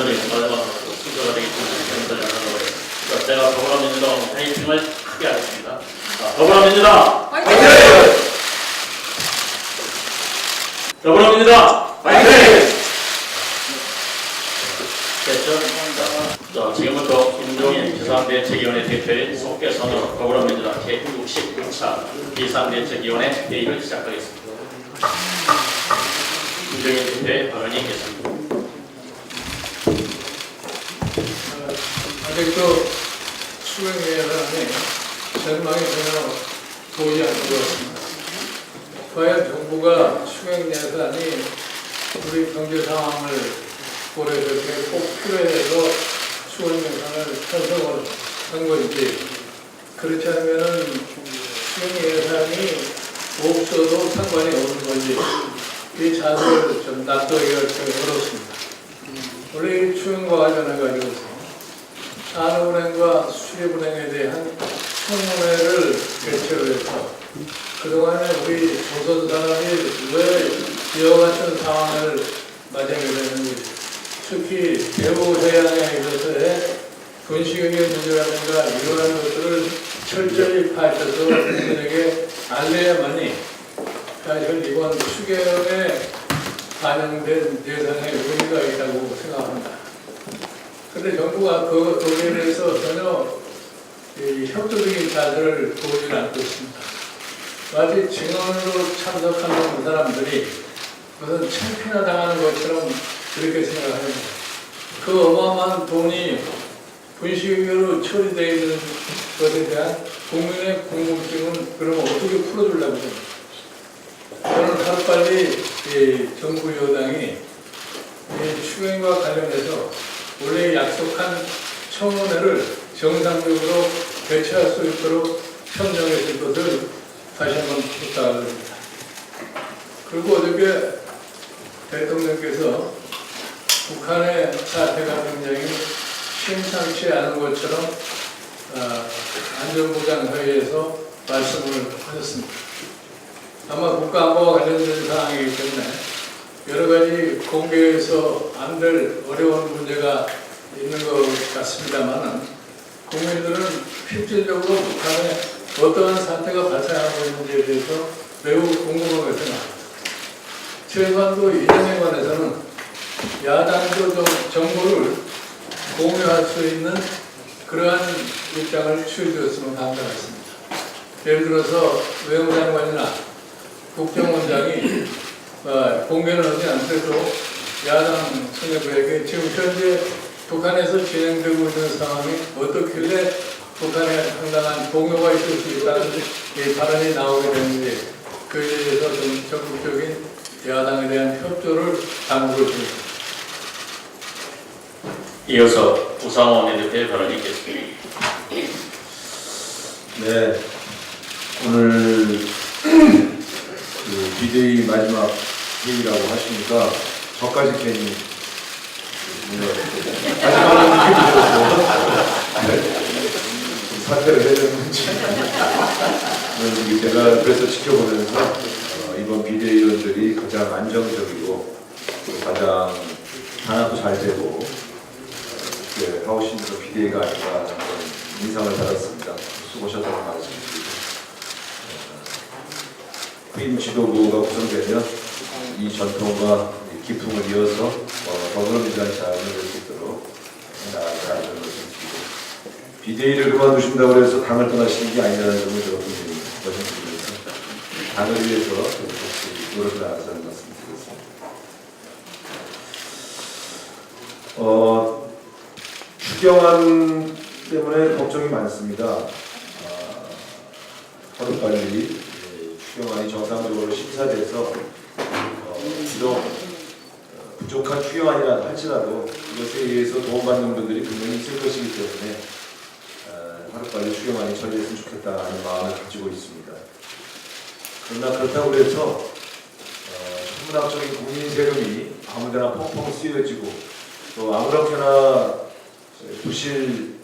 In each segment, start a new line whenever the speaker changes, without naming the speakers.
오늘이 마지막으로 순서가 되기 때문에 경선을 하려고 해요. 제가 더불어민주당 타이핑을 크게 하겠습니다. 자, 더불어민주당 화이팅! 더불어민주당 화이팅! 됐죠? 자, 지금부터 김종인 비상대책위원회 대표의 속개선으로 더불어민주당 제66차 비상대책위원회 회의를 시작하겠습니다. 김종인 대표의 발언이 있겠습니다.
아직도 수행 예산이 전망이 전혀 보이지 않는 것 같습니다. 과연 정부가 수행 예산이 우리 경제 상황을 고려했을 때 꼭 필요해서 수행 예산을 편성을 한 건지, 그렇지 않으면 수행 예산이 없어도 상관이 없는 건지, 이 자세를 좀 납득하기가 좀 어렵습니다. 원래 이 수행과 관련해가지고 산업은행과 수립은행에 대한 청문회를 개최를 해서 그동안에 우리 조선산업이 왜 이와 같은 상황을 맞이하게 됐는지, 특히 대부 해양에 있어서의 분식의 문제라든가 이러한 것들을 철저히 파헤쳐서 국민에게 알려야만이 사실 이번 추경에 반영된 예산의 의미가 있다고 생각합니다. 그런데 정부가 거기에 대해서 전혀 협조적인 자세를 보이지 않고 있습니다. 마치 증언으로 참석하는 사람들이 무슨 cham피나 당하는 것처럼 그렇게 생각합니다. 그 어마어마한 돈이 분식으로 처리되어 있는 것에 대한 국민의 궁금증은 그러면 어떻게 풀어주려고 합니까? 저는 하루빨리 정부 여당이 추경과 관련해서 원래 약속한 청문회를 정상적으로 개최할 수 있도록 협력해 줄 것을 다시 한번 부탁드립니다. 그리고 어저께 대통령께서 북한의 사태가 굉장히 심상치 않은 것처럼 안전보장회의에서 말씀을 하셨습니다. 아마 국가안보와 관련된 사항이기 때문에 여러 가지 공개해서 안 될 어려운 문제가 있는 것 같습니다만, 국민들은 실질적으로 북한에 어떠한 사태가 발생하고 있는지에 대해서 매우 궁금하게 생각합니다. 최소한도 이 점에 관해서는 야당도 정보를 공유할 수 있는 그러한 입장을 취해주었으면 감사하겠습니다. 예를 들어서 외무장관이나 국정원장이 공개는 하지 않더라도 야당 수뇌부에게 지금 현재 북한에서 진행되고 있는 상황이 어떻길래 북한에 상당한 동요가 있을 수 있다는 발언이 나오게 되는지, 그에 대해서 좀 적극적인 야당에 대한 협조를 당부드립니다.
이어서 우상호 대표의 발언이 있겠습니다.
네, 오늘 비대위 마지막 회의라고 하시니까 저까지 괜히 마지막으로 느낌이 들었어요. 사퇴를 해야 되는 건지. 제가 그래서 지켜보면서 이번 비대위원들이 가장 안정적이고 가장 단합도 잘 되고 하고 싶은 비대위가 아닌가 하는 인상을 받았습니다. 수고하셨다는 말씀드리고, 후임 지도부가 구성되면 이 전통과 기풍을 이어서 더불어민주당 잘 이룰 수 있도록 나아가는 말씀드리고, 비대위를 그만두신다고 해서 당을 떠나시는 게 아니라는 점을 제가 분명히 말씀드리면서 당을 위해서 같이 노력을 나가자는 말씀드리겠습니다. 추경안 때문에 걱정이 많습니다. 하루빨리 추경안이 정상적으로 심사돼서 비록 부족한 추경안이라 할지라도 이것에 의해서 도움받는 분들이 분명히 있을 것이기 때문에 하루빨리 추경안이 처리됐으면 좋겠다는 마음을 가지고 있습니다. 그러나 그렇다고 해서 천문학적인 국민 세금이 아무데나 펑펑 쓰여지고 또 아무렇게나 부실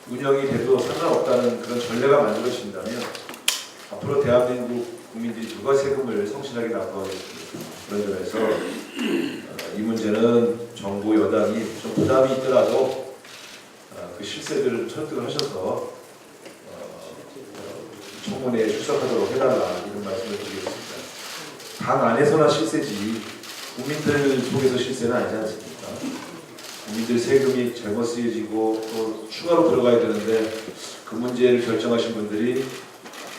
운영이 돼도 상관없다는 그런 전례가 만들어진다면 앞으로 대한민국 국민들이 누가 세금을 성실하게 납부하겠습니까? 그런 점에서 이 문제는 정부 여당이 좀 부담이 있더라도 그 실세들을 설득을 하셔서 청문회에 출석하도록 해달라 이런 말씀을 드리겠습니다. 당 안에서나 실세지 국민들 속에서 실세는 아니지 않습니까? 국민들 세금이 잘못 쓰여지고 또 추가로 들어가야 되는데 그 문제를 결정하신 분들이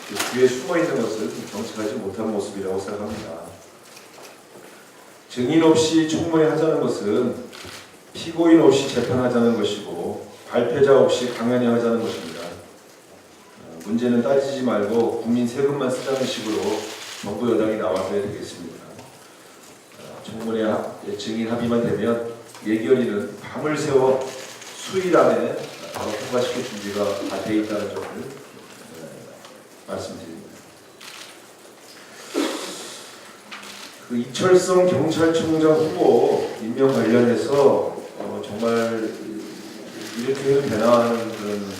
그 뒤에 숨어있는 것을 정직하지 못한 모습이라고 생각합니다. 증인 없이 청문회 하자는 것은 피고인 없이 재판하자는 것이고 발표자 없이 강연회 하자는 것입니다. 문제는 따지지 말고 국민 세금만 쓰자는 식으로 정부 여당이 나와줘야 되겠습니다. 청문회 증인 합의만 되면 예결위는 밤을 새워 수일 안에 바로 통과시킬 준비가 다 되어 있다는 점을 말씀드립니다. 그 이철성 경찰청장 후보 임명 관련해서 정말 이렇게 해도 되나 하는 그런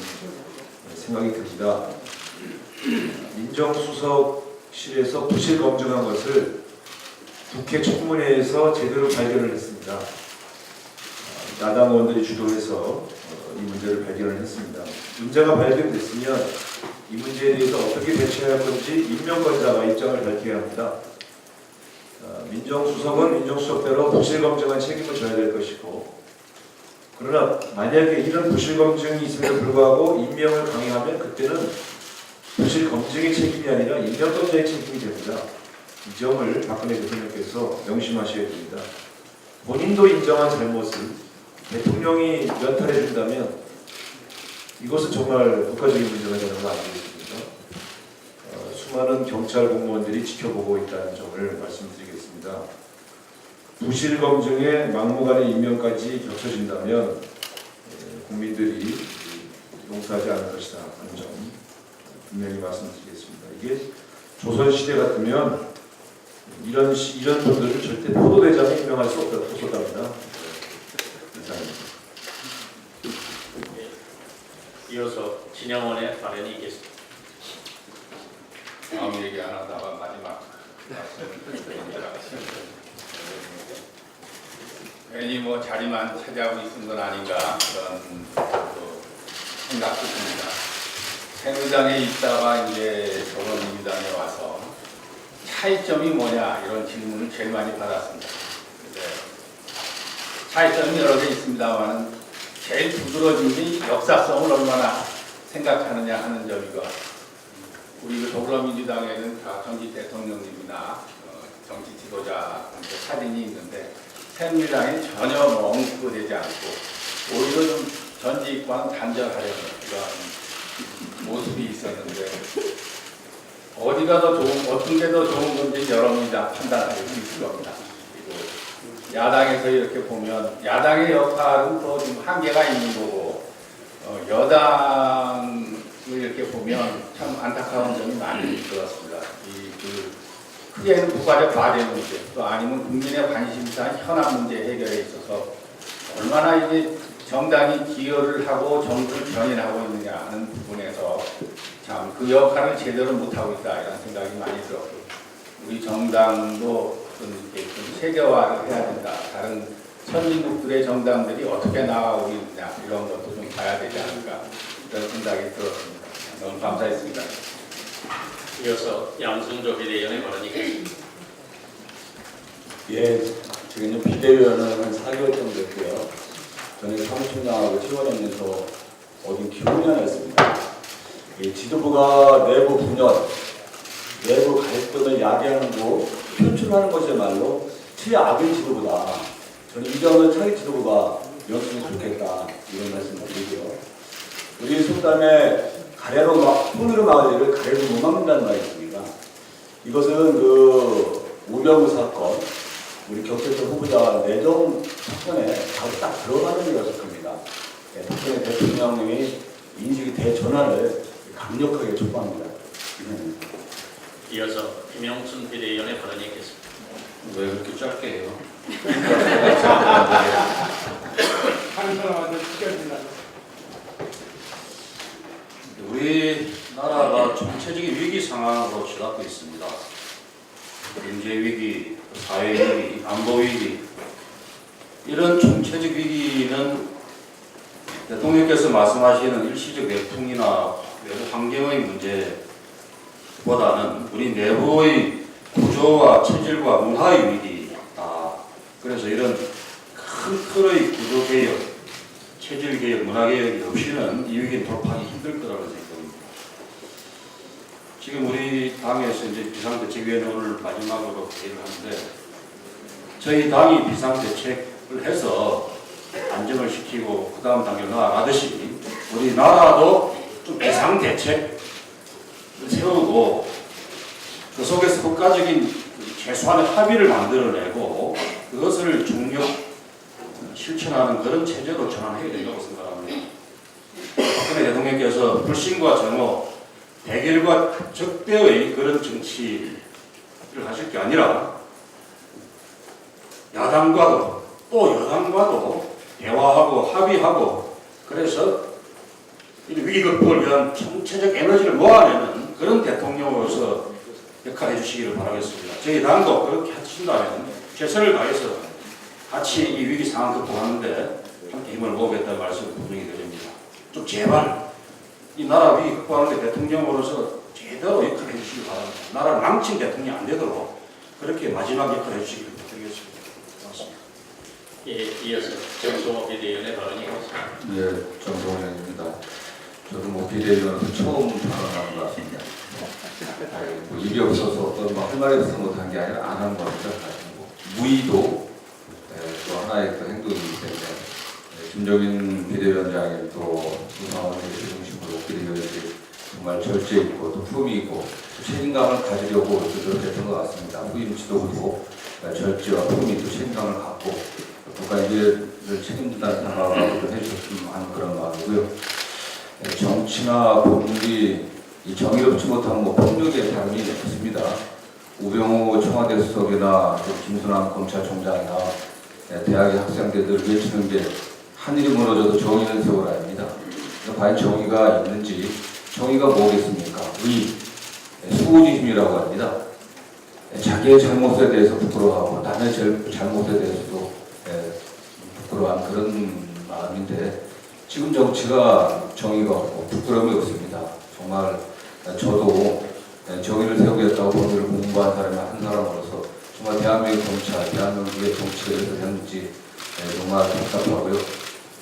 생각이 듭니다. 민정수석실에서 부실 검증한 것을 국회 청문회에서 제대로 발견을 했습니다. 야당 의원들이 주도해서 이 문제를 발견을 했습니다. 문제가 발견됐으면 이 문제에 대해서 어떻게 대처해야 할 건지 임명권자가 입장을 밝혀야 합니다. 민정수석은 민정수석대로 부실 검증한 책임을 져야 될 것이고, 그러나 만약에 이런 부실 검증이 있음에도 불구하고 임명을 강행하면 그때는 부실 검증의 책임이 아니라 임명권자의 책임이 됩니다. 이 점을 박근혜 대통령께서 명심하셔야 됩니다. 본인도 인정한 잘못을 대통령이 면탈해 준다면 이것은 정말 국가적인 문제가 되는 거 아니겠습니까? 수많은 경찰 공무원들이 지켜보고 있다는 점을 말씀드리겠습니다. 부실 검증에 막무가내 임명까지 겹쳐진다면 국민들이 용서하지 않을 것이다 하는 점 분명히 말씀드리겠습니다. 이게 조선시대 같으면 이런 분들을 절대 포도대장에 임명할 수 없었답니다. 이상입니다.
이어서 진영원의 발언이 있겠습니다.
다음 얘기 안 하다가 마지막 말씀을 드립니다. 괜히 뭐 자리만 차지하고 있는 건 아닌가 그런 생각도 듭니다. 새누리당에 있다가 이제 더불어민주당에 와서 차이점이 뭐냐 이런 질문을 제일 많이 받았습니다. 차이점이 여러 개 있습니다만 제일 두드러진 게 역사성을 얼마나 생각하느냐 하는 점이고, 우리 그 더불어민주당에는 다 전직 대통령님이나 정치 지도자 사진이 있는데 새누리당이 전혀 언급되지 않고 오히려 좀 전직과는 단절하려는 그런 모습이 있었는데, 어디가 더 좋은, 어떤 게 더 좋은 건지 여러분이 다 판단하고 있을 겁니다. 그리고 야당에서 이렇게 보면 야당의 역할은 또 좀 한계가 있는 거고, 여당을 이렇게 보면 참 안타까운 점이 많이 들었습니다. 크게는 부가적 과제 문제, 또 아니면 국민의 관심사한 현안 문제 해결에 있어서 얼마나 이게 정당이 기여를 하고 정부를 견인하고 있느냐 하는 부분에서 참 그 역할을 제대로 못하고 있다 이런 생각이 많이 들었고, 우리 정당도 이렇게 좀 세계화를 해야 된다. 다른 선진국들의 정당들이 어떻게 나아오고 있느냐 이런 것도 좀 봐야 되지 않을까 이런 생각이 들었습니다. 너무 감사했습니다.
이어서 양승조 비대위원의 발언이 있겠습니다.
예, 지금 비대위원은 한 4개월 정도 됐고요. 저는 사무총장하고 지원하면서 어딘 기훈련했습니다. 이 지도부가 내부 분열, 내부 갈등을 야기하는 거, 표출하는 것이야말로 최악의 지도부다. 저는 이 점은 차기 지도부가 명심했으면 좋겠다 이런 말씀을 드리고요. 우리 속담에 가래로 손으로 막을 일을 가래로 못 막는다는 말이 있습니다. 이것은 그 우병우 사건, 우리 격전적 후보자 내정 사건에 바로 딱 들어가는 거였을 겁니다. 박근혜 대통령의 인식의 대전환을 강력하게 촉구합니다.
이어서 김영순 비대위원의 발언이 있겠습니다.
왜 그렇게 짧게 해요?
한 사람한테 시켜준다.
우리나라가 전체적인 위기 상황으로 치닫고 있습니다. 경제 위기, 사회 위기, 안보 위기 이런 총체적 위기는 대통령께서 말씀하시는 일시적 내풍이나 외부 환경의 문제보다는 우리 내부의 구조와 체질과 문화의 위기다. 그래서 이런 큰 틀의 구조 개혁, 체질 개혁, 문화 개혁이 없이는 이 위기를 돌파하기 힘들 거라고 생각합니다. 지금 우리 당에서 이제 비상대책위원회 오늘 마지막으로 회의를 하는데 저희 당이 비상대책을 해서 안정을 시키고 그 다음 단계로 나아가듯이 우리나라도 좀 비상대책을 세우고 그 속에서 국가적인 최소한의 합의를 만들어내고 그것을 중력 실천하는 그런 체제로 전환해야 된다고 생각합니다. 박근혜 대통령께서 불신과 정오, 대결과 적대의 그런 정치를 하실 게 아니라 야당과도 또 여당과도 대화하고 합의하고 그래서 위기 극복을 위한 총체적 에너지를 모아내는 그런 대통령으로서 역할해 주시기를 바라겠습니다. 저희 당도 그렇게 하신다면 최선을 다해서 같이 이 위기 상황 극복하는데 함께 힘을 모으겠다는 말씀을 분명히 드립니다. 좀 제발 이 나라 위기 극복하는데 대통령으로서 제대로 역할해 주시기 바랍니다. 나라를 망친 대통령이 안 되도록 그렇게 마지막 역할을 해주시기를 부탁드리겠습니다. 고맙습니다.
예, 이어서 정성호 비대위원의 발언이겠습니다.
예, 정동원입니다. 저도 뭐 비대위원으로 처음 발언하는 것 같습니다. 뭐 일이 없어서 어떤 할 말이 없어서 못한 게 아니라 안 한 겁니다. 뭐 무의도 또 하나의 또 행동이기 때문에 김종인 비대위원장이 또 우상원 대표 중심으로 비대위원들이 정말 절제 있고 또 품위 있고 책임감을 가지려고 노력했던 것 같습니다. 후임 지도부도 절제와 품위 또 책임감을 갖고 국가 인재를 책임진다는 생각을 하고 해주셨으면 하는 그런 마음이고요. 정치나 법률이 이 정의롭지 못한 뭐 폭력의 다름이 없습니다. 우병우 청와대 수석이나 또 김순환 검찰총장이나 대학의 학생들을 외치는 게 하늘이 무너져도 정의는 세월 아닙니다. 과연 정의가 있는지 정의가 뭐겠습니까? 수호지심이라고 합니다. 자기의 잘못에 대해서 부끄러워하고 남의 잘못에 대해서도 부끄러워하는 그런 마음인데 지금 정치가 정의가 없고 부끄러움이 없습니다. 정말 저도 정의를 세우겠다고 법률을 공부한 사람이 한 사람으로서 정말 대한민국 검찰, 대한민국의 정치가 이렇게 됐는지 정말 답답하고요.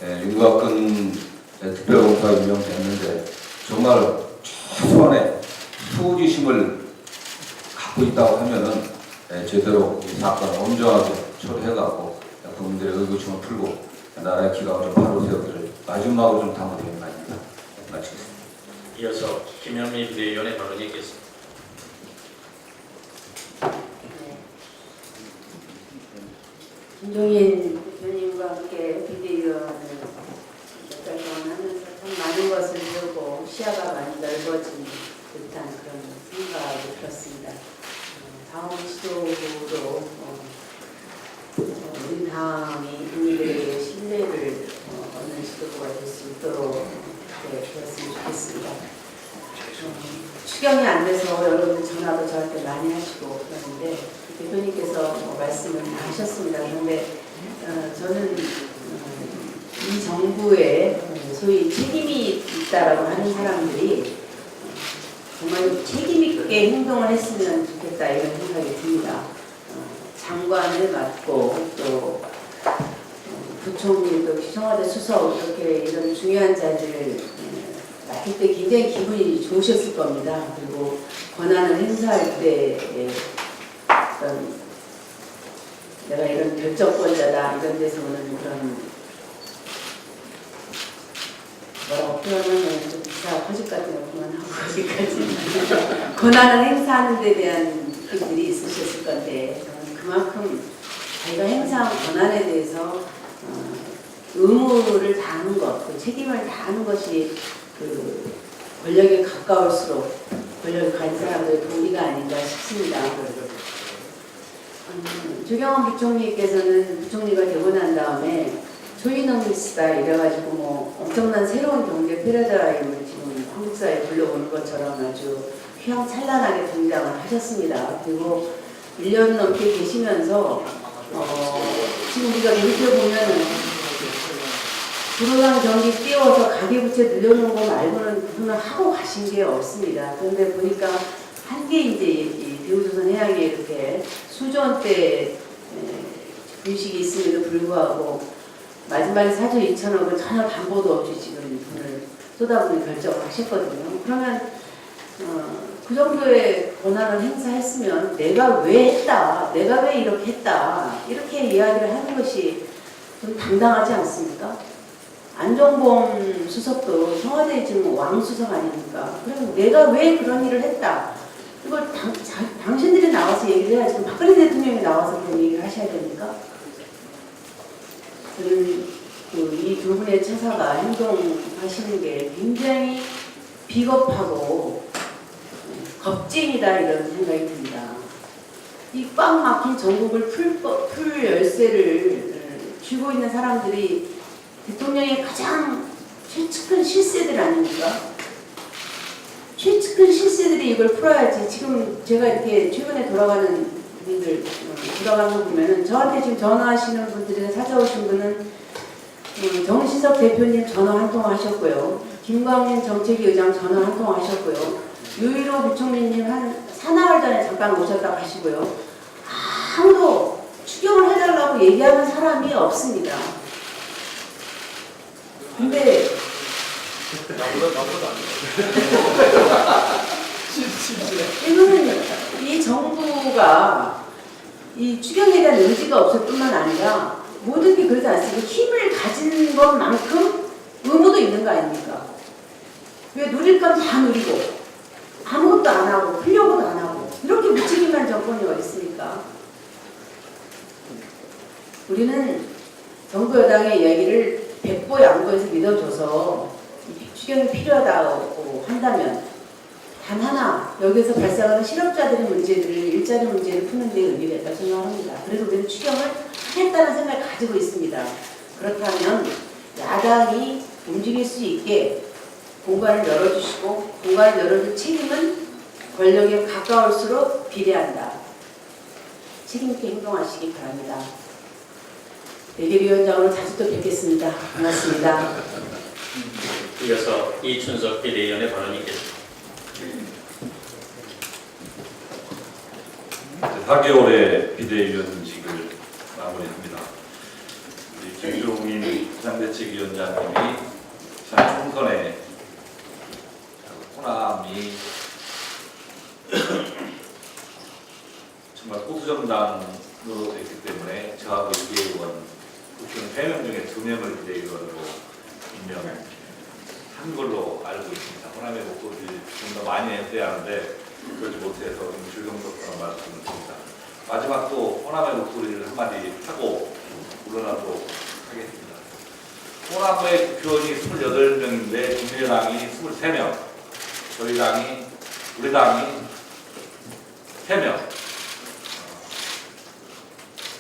윤곽근 특별검사가 임명됐는데 정말 최소한의 수호지심을 갖고 있다고 하면은 제대로 이 사건을 엄정하게 처리해가고 국민들의 의구심을 풀고 나라의 기강을 좀 바로 세우기를 마지막으로 좀 당부드리는 말입니다. 마치겠습니다.
이어서 김현미 비대위원의 발언이 있겠습니다.
김종인 대표님과 함께 비대위원을 몇 달 동안 하면서 참 많은 것을 배우고 시야가 많이 넓어진 듯한 그런 생각이 들었습니다. 다음 시도로 우리 당이 국민들에게 신뢰를 얻는 시도가 될 수 있도록 되었으면 좋겠습니다. 추경이 안 돼서 여러분들 전화도 저한테 많이 하시고 그러는데 대표님께서 말씀을 하셨습니다. 그런데 저는 이 정부에 소위 책임이 있다라고 하는 사람들이 정말 책임 있게 행동을 했으면 좋겠다 이런 생각이 듭니다. 장관을 맡고 또 부총리 또 청와대 수석 이렇게 이런 중요한 자리를 맡을 때 굉장히 기분이 좋으셨을 겁니다. 그리고 권한을 행사할 때 어떤 내가 이런 결정권자다 이런 데서 오는 그런 뭐라고 표현하면 좀 기사 허짓 같은 거 그만하고 거기까지 권한을 행사하는 데 대한 느낌들이 있으셨을 건데 저는 그만큼 자기가 행사한 권한에 대해서 의무를 다하는 것, 그 책임을 다하는 것이 그 권력에 가까울수록 권력을 가진 사람들의 도리가 아닌가 싶습니다. 조경원 부총리께서는 부총리가 되고 난 다음에 초이노미스다 이래가지고 뭐 엄청난 새로운 경제 패러다임을 지금 한국 사회에 불러오는 것처럼 아주 휘황찬란하게 등장을 하셨습니다. 그리고 1년 넘게 계시면서 지금 우리가 이렇게 보면은 부동산 경기 띄워서 가계부채 늘려놓은 거 말고는 그분은 하고 가신 게 없습니다. 그런데 보니까 한게 이제 이 대우조선해양에 이렇게 수조 원대 분식이 있음에도 불구하고 마지막에 4조 2천억을 전혀 담보도 없이 지금 돈을 쏟아부는 결정을 하셨거든요. 그러면 그 정도의 권한을 행사했으면 내가 왜 했다, 내가 왜 이렇게 했다 이렇게 이야기를 하는 것이 좀 당당하지 않습니까? 안종범 수석도 청와대 지금 왕수석 아닙니까? 그럼 내가 왜 그런 일을 했다 이걸 당신들이 나와서 얘기를 해야지. 그럼 박근혜 대통령이 나와서 그런 얘기를 하셔야 됩니까? 저는 이 두 분의 처사가 행동하시는 게 굉장히 비겁하고 겁쟁이다 이런 생각이 듭니다. 이 꽉 막힌 전국을 풀 열쇠를 쥐고 있는 사람들이 대통령의 가장 최측근 실세들 아닙니까? 최측근 실세들이 이걸 풀어야지. 지금 제가 이렇게 최근에 돌아가는 분들 돌아가는 거 보면은 저한테 지금 전화하시는 분들이 찾아오신 분은 정시석 대표님 전화 한 통 하셨고요. 김광민 정책위 의장 전화 한 통 하셨고요. 유일호 부총리님 한 사나흘 전에 잠깐 오셨다 가시고요. 아무도 추경을 해달라고 얘기하는 사람이 없습니다. 근데 이거는 이 정부가 이 추경에 대한 의지가 없을 뿐만 아니라 모든 게 그러지 않습니까? 힘을 가진 것만큼 의무도 있는 거 아닙니까? 왜 누릴 건 다 누리고 아무것도 안 하고 풀려고도 안 하고 이렇게 무책임한 정권이 어디 있습니까? 우리는 정부 여당의 이야기를 백보양보해서 믿어줘서 추경이 필요하다고 한다면 단 하나 여기서 발생하는 실업자들의 문제들을 일자리 문제를 푸는 데 의미가 있다고 생각합니다. 그래서 우리는 추경을 하겠다는 생각을 가지고 있습니다. 그렇다면 야당이 움직일 수 있게 공간을 열어주시고 공간을 열어줄 책임은 권력에 가까울수록 비례한다. 책임있게 행동하시기 바랍니다. 대결위원장으로 다시 또 뵙겠습니다. 고맙습니다.
이어서 이춘석 비대위원의 발언이 있겠습니다.
4개월의 비대위원직을 마무리합니다. 김종인 비상대책위원장님이 지난 총선에 호남이 정말 소수정당으로 됐기 때문에 저하고 비대위원 국회의원 3명 중에 2명을 비대위원으로 임명한 걸로 알고 있습니다. 호남의 목소리를 좀 더 많이 했어야 하는데 그러지 못해서 좀 즐거웠다는 말씀을 드립니다. 마지막 또 호남의 목소리를 한마디 하고 물러나도록 하겠습니다. 호남의 국회의원이 28명인데 국민의당이 23명, 저희 당이, 우리 당이 3명,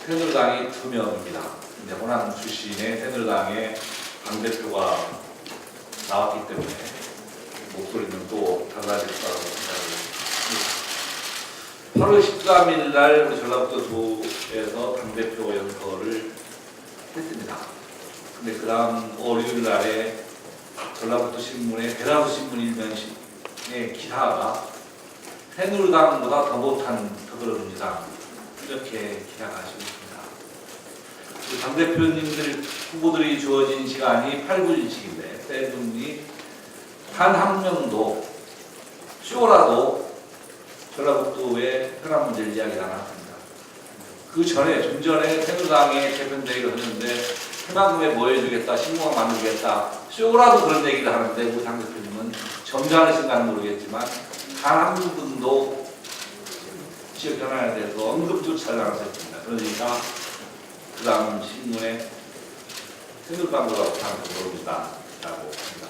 새누리당이 2명입니다. 근데 호남 출신의 새누리당의 당대표가 나왔기 때문에 목소리는 또 달라질 거라고 생각합니다. 8월 13일 날 우리 전라북도주에서 당대표 연설을 했습니다. 근데 그 다음 월요일 날에 전라북도 신문의 대다수 신문 일면의 기사가 새누리당보다 더 못한 더불어민주당 이렇게 기사가 하시고 있습니다. 당대표님들 후보들이 주어진 시간이 8분씩인데 세 분이 단 한 명도 쇼라도 전라북도의 현안 문제를 이야기 안 했습니다. 그 전에 좀 전에 새누리당의 대변대회를 했는데 해방금에 뭐 해주겠다, 신공항 만들겠다, 쇼라도 그런 얘기를 하는데 우리 당대표님은 점잖으신가는 모르겠지만 단 한 분도 지역 현안에 대해서 언급조차 안 하셨습니다. 그러니까 그 다음 신문에 새누리당보다 못하는 더불어민주당이라고 합니다.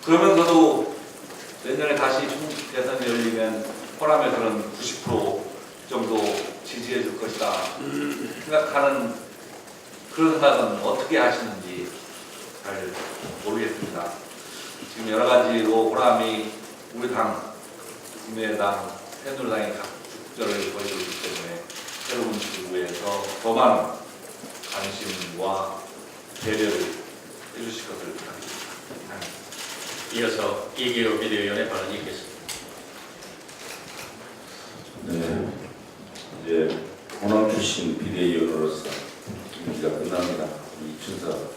그러면서도 내년에 다시 중국 대선이 열리면 호남에서는 90% 정도 지지해 줄 것이다 생각하는 그런 생각은 어떻게 하시는지 잘 모르겠습니다. 지금 여러 가지로 호남이 우리 당, 국민의당, 새누리당이 특별을 보이고 있기 때문에 여러분 지구에서 더 많은 관심과 배려를 해주실 것을 부탁드립니다.
이어서 이기호 비대위원의 발언이 있겠습니다.
네, 이제 호남 출신 비대위원으로서 임기가 끝납니다. 이춘석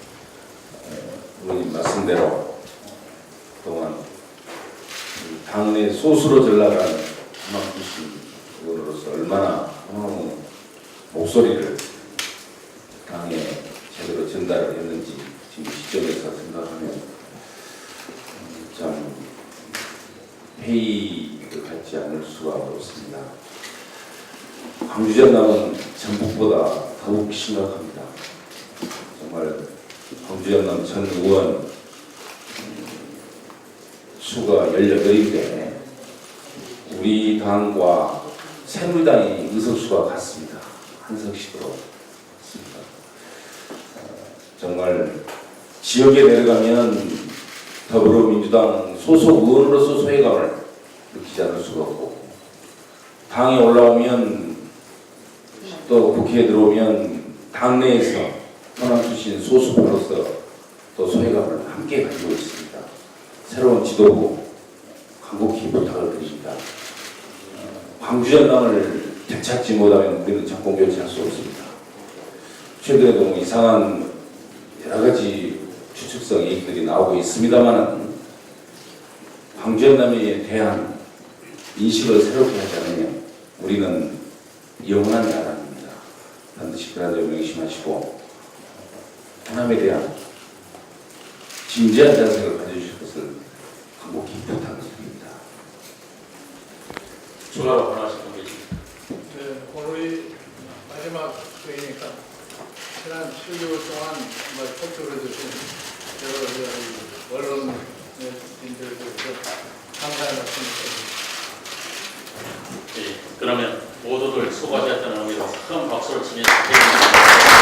의원님 말씀대로 그동안 당내 소수로 전락한 호남 출신 의원으로서 얼마나 호남의 목소리를 당에 제대로 전달을 했는지 지금 시점에서 생각하면 참 회의를 갖지 않을 수가 없습니다. 광주 전남은 전북보다 더욱 심각합니다. 정말 광주 전남 전 의원 수가 18인데 우리 당과 새누리당이 의석수가 같습니다. 한 석씩으로 있습니다. 정말 지역에 내려가면 더불어민주당 소속 의원으로서 소외감을 느끼지 않을 수가 없고 당에 올라오면 또 국회에 들어오면 당내에서 호남 출신 소수파로서 또 소외감을 함께 가지고 있습니다. 새로운 지도부 간곡히 부탁을 드립니다. 광주 전남을 되찾지 못하면 우리는 정권 교체할 수 없습니다. 최근에도 뭐 이상한 여러 가지 추측성 얘기들이 나오고 있습니다만은 광주 전남에 대한 인식을 새롭게 하지 않으면 우리는 영원한 나라입니다. 반드시 그런 점 명심하시고 호남에 대한 진지한 자세를 가져주실 것을 간곡히 부탁드립니다.
추가로 발언하실 분 계십니까?
네, 오늘이 마지막 회의니까 지난 7개월 동안 포트를 주신 여러 언론인들에 대해서 감사의 말씀 드립니다.
예, 그러면 모두들 수고하셨다는 의미로 큰 박수를 치면서
네.